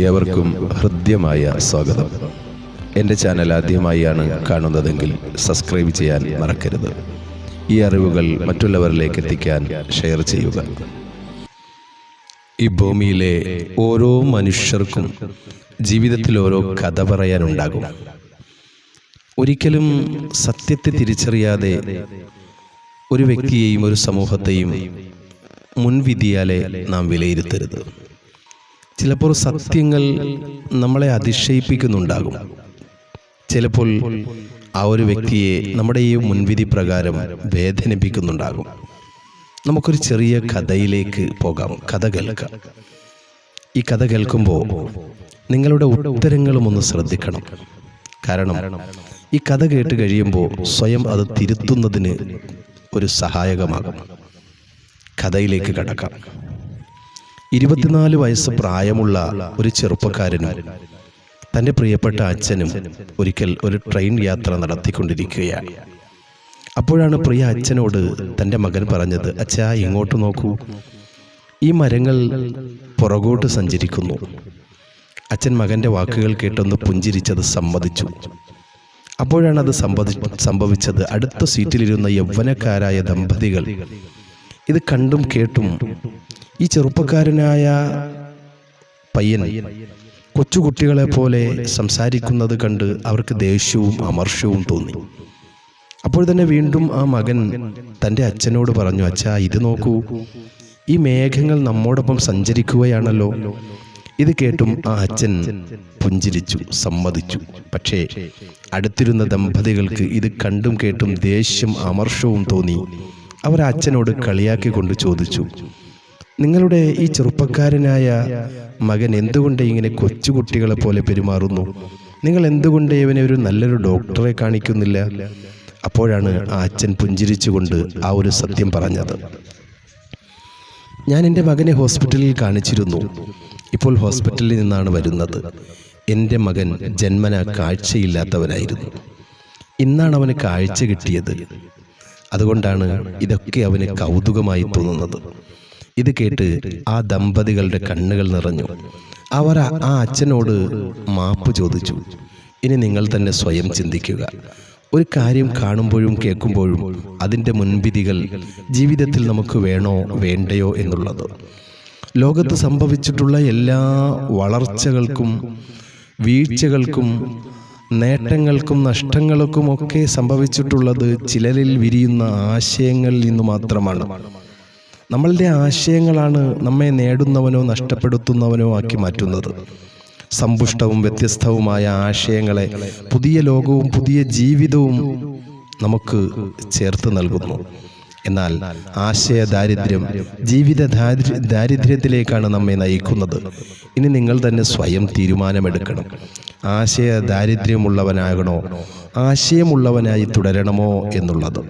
ഏവർക്കും ഹൃദ്യമായ സ്വാഗതം. എൻ്റെ ചാനൽ ആദ്യമായാണ് കാണുന്നതെങ്കിൽ സബ്സ്ക്രൈബ് ചെയ്യാൻ മറക്കരുത്. ഈ അറിവുകൾ മറ്റുള്ളവരിലേക്ക് എത്തിക്കാൻ ഷെയർ ചെയ്യുക. ഈ ഭൂമിയിലെ ഓരോ മനുഷ്യർക്കും ജീവിതത്തിൽ ഓരോ കഥ പറയാനുണ്ടാകും. ഒരിക്കലും സത്യത്തെ തിരിച്ചറിയാതെ ഒരു വ്യക്തിയെയും ഒരു സമൂഹത്തെയും മുൻവിധിയാലെ നാം വിലയിരുത്തരുത്. ചിലപ്പോൾ സത്യങ്ങൾ നമ്മളെ അതിശയിപ്പിക്കുന്നുണ്ടാകും. ചിലപ്പോൾ ആ ഒരു വ്യക്തിയെ നമ്മുടെ ഈ മുൻവിധി പ്രകാരം വേദനിപ്പിക്കുന്നുണ്ടാകും. നമുക്കൊരു ചെറിയ കഥയിലേക്ക് പോകാം, കഥ കേൾക്കാം. ഈ കഥ കേൾക്കുമ്പോൾ നിങ്ങളുടെ ഉത്തരങ്ങളും ഒന്ന് ശ്രദ്ധിക്കണം. കാരണം ഈ കഥ കേട്ട് കഴിയുമ്പോൾ സ്വയം അത് തിരുത്തുന്നതിന് ഒരു സഹായകമാകും. കഥയിലേക്ക് കടക്കാം. 24 വയസ്സ് പ്രായമുള്ള ഒരു ചെറുപ്പക്കാരനും തൻ്റെ പ്രിയപ്പെട്ട അച്ഛനും ഒരിക്കൽ ഒരു ട്രെയിൻ യാത്ര നടത്തിക്കൊണ്ടിരിക്കുകയാണ്. അപ്പോഴാണ് പ്രിയ അച്ഛനോട് തൻ്റെ മകൻ പറഞ്ഞത്, അച്ഛാ ഇങ്ങോട്ട് നോക്കൂ, ഈ മരങ്ങൾ പുറകോട്ട് സഞ്ചരിക്കുന്നു. അച്ഛൻ മകൻ്റെ വാക്കുകൾ കേട്ടൊന്ന് പുഞ്ചിരിച്ചത് സമ്മതിച്ചു. അപ്പോഴാണ് അത് സംഭവിച്ചത്. അടുത്ത സീറ്റിലിരുന്ന യൗവനക്കാരായ ദമ്പതികൾ ഇത് കണ്ടും കേട്ടും ഈ ചെറുപ്പക്കാരനായ പയ്യൻ കൊച്ചുകുട്ടികളെ പോലെ സംസാരിക്കുന്നത് കണ്ട് അവർക്ക് ദേഷ്യവും അമർഷവും തോന്നി. അപ്പോൾ തന്നെ വീണ്ടും ആ മകൻ തൻ്റെ അച്ഛനോട് പറഞ്ഞു, അച്ഛാ ഇത് നോക്കൂ, ഈ മേഘങ്ങൾ നമ്മോടൊപ്പം സഞ്ചരിക്കുകയാണല്ലോ. ഇത് കേട്ടും ആ അച്ഛൻ പുഞ്ചിരിച്ചു, സമ്മതിച്ചു. പക്ഷേ അടുത്തിരുന്ന ദമ്പതികൾക്ക് ഇത് കണ്ടും കേട്ടും ദേഷ്യം അമർഷവും തോന്നി. അവർ അച്ഛനോട് കളിയാക്കിക്കൊണ്ട് ചോദിച്ചു, നിങ്ങളുടെ ഈ ചെറുപ്പക്കാരനായ മകൻ എന്തുകൊണ്ട് ഇങ്ങനെ കൊച്ചുകുട്ടികളെ പോലെ പെരുമാറുന്നു? നിങ്ങൾ എന്തുകൊണ്ട് ഇവനെ ഒരു നല്ലൊരു ഡോക്ടറെ കാണിക്കുന്നില്ല? അപ്പോഴാണ് ആ അച്ഛൻ പുഞ്ചിരിച്ചുകൊണ്ട് ആ ഒരു സത്യം പറഞ്ഞത്. ഞാൻ എൻ്റെ മകനെ ഹോസ്പിറ്റലിൽ കാണിച്ചിരുന്നു. ഇപ്പോൾ ഹോസ്പിറ്റലിൽ നിന്നാണ് വരുന്നത്. എൻ്റെ മകൻ ജന്മന കാഴ്ചയില്ലാത്തവനായിരുന്നു. ഇന്നാണ് അവന് കാഴ്ച കിട്ടിയത്. അതുകൊണ്ടാണ് ഇതൊക്കെ അവന് കൗതുകമായി തോന്നുന്നത്. ഇത് കേട്ട് ആ ദമ്പതികളുടെ കണ്ണുകൾ നിറഞ്ഞു. അവർ ആ അച്ഛനോട് മാപ്പ് ചോദിച്ചു. ഇനി നിങ്ങൾ തന്നെ സ്വയം ചിന്തിക്കുക. ഒരു കാര്യം കാണുമ്പോഴും കേൾക്കുമ്പോഴും അതിൻ്റെ മുൻവിധികൾ ജീവിതത്തിൽ നമുക്ക് വേണോ വേണ്ടയോ എന്നുള്ളത്. ലോകത്ത് സംഭവിച്ചിട്ടുള്ള എല്ലാ വളർച്ചകൾക്കും വീഴ്ചകൾക്കും നേട്ടങ്ങൾക്കും നഷ്ടങ്ങൾക്കുമൊക്കെ സംഭവിച്ചിട്ടുള്ളത് ചിലരിൽ വിരിയുന്ന ആശയങ്ങളിൽ നിന്ന് മാത്രമാണ്. നമ്മളുടെ ആശയങ്ങളാണ് നമ്മെ നേടുന്നവനോ നഷ്ടപ്പെടുത്തുന്നവനോ ആക്കി മാറ്റുന്നത്. സമ്പുഷ്ടവും വ്യത്യസ്തവുമായ ആശയങ്ങളെ പുതിയ ലോകവും പുതിയ ജീവിതവും നമുക്ക് ചേർത്ത് നൽകുന്നു. എന്നാൽ ആശയ ദാരിദ്ര്യം ജീവിത ദാരിദ്ര്യത്തിലേക്കാണ് നമ്മെ നയിക്കുന്നത്. ഇനി നിങ്ങൾ തന്നെ സ്വയം തീരുമാനമെടുക്കണം. ആശയ ദാരിദ്ര്യമുള്ളവനാകണോ ആശയമുള്ളവനായി തുടരണമോ എന്നുള്ളത്.